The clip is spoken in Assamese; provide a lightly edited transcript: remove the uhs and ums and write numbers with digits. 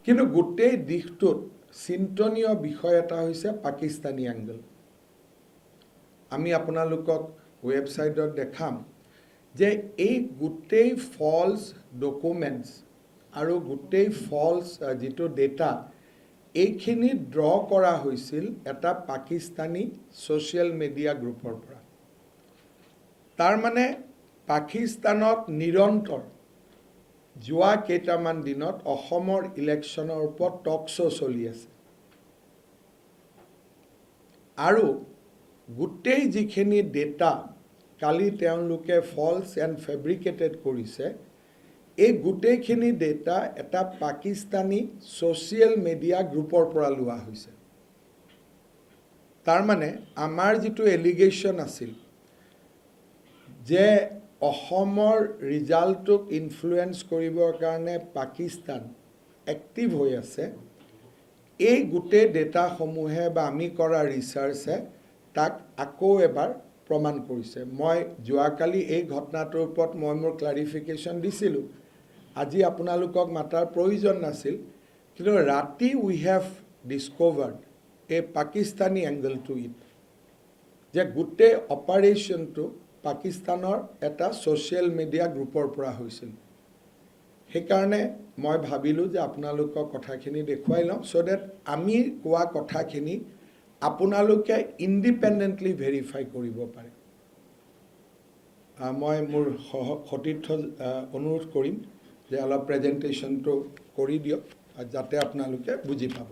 কিন্তু গোটেই দিশটোত চিন্তনীয় বিষয় এটা হৈছে পাকিস্তানী এংগল। আমি আপোনালোকক ৱেবছাইটত দেখাম যে এই গোটেই ফলছ ডকুমেণ্টছ আৰু গোটেই ফলছ যিটো ডেটা এইখিনি ড্ৰ কৰা হৈছিল এটা পাকিস্তানী ছ'চিয়েল মিডিয়া গ্ৰুপৰ পৰা। তাৰ মানে পাকিস্তানত নিৰন্তৰ যোৱা কেইটামান দিনত অসমৰ ইলেকশ্যনৰ ওপৰত টক শ্ব' চলি আছে আৰু গোটেই যিখিনি ডেটা কালি তেওঁলোকে ফলছ এণ্ড ফেব্ৰিকেটেড কৰিছে এই গোটেইখিনি ডেটা এটা পাকিস্তানী ছ'চিয়েল মিডিয়া গ্ৰুপৰ পৰা লোৱা হৈছে। তাৰ মানে আমাৰ যিটো এলিগেশ্যন আছিল যে অসমৰ ৰিজাল্টটোক ইনফ্লুৱেঞ্চ কৰিবৰ কাৰণে পাকিস্তান এক্টিভ হৈ আছে, এই গোটেই ডেটাসমূহে বা আমি কৰা ৰিচাৰ্চে তাক আকৌ এবাৰ প্ৰমাণ কৰিছে। মই যোৱাকালি এই ঘটনাটোৰ ওপৰত মই মোৰ ক্লাৰিফিকেশ্যন দিছিলোঁ, আজি আপোনালোকক মাতাৰ প্ৰয়োজন নাছিল, কিন্তু ৰাতি we have discovered a Pakistani angle to it, যে গোটেই অপাৰেশ্যনটো পাকিস্তানৰ এটা ছ'চিয়েল মিডিয়া গ্ৰুপৰ পৰা হৈছিল। সেইকাৰণে মই ভাবিলোঁ যে আপোনালোকক কথাখিনি দেখুৱাই লওঁ ছ' ডেট আমি কোৱা কথাখিনি আপোনালোকে ইণ্ডিপেণ্ডেণ্টলি ভেৰিফাই কৰিব পাৰে। মই মোৰ সতীৰ্থ অনুৰোধ কৰিম যে অলপ প্ৰেজেণ্টেশ্যনটো কৰি দিয়ক যাতে আপোনালোকে বুজি পাব।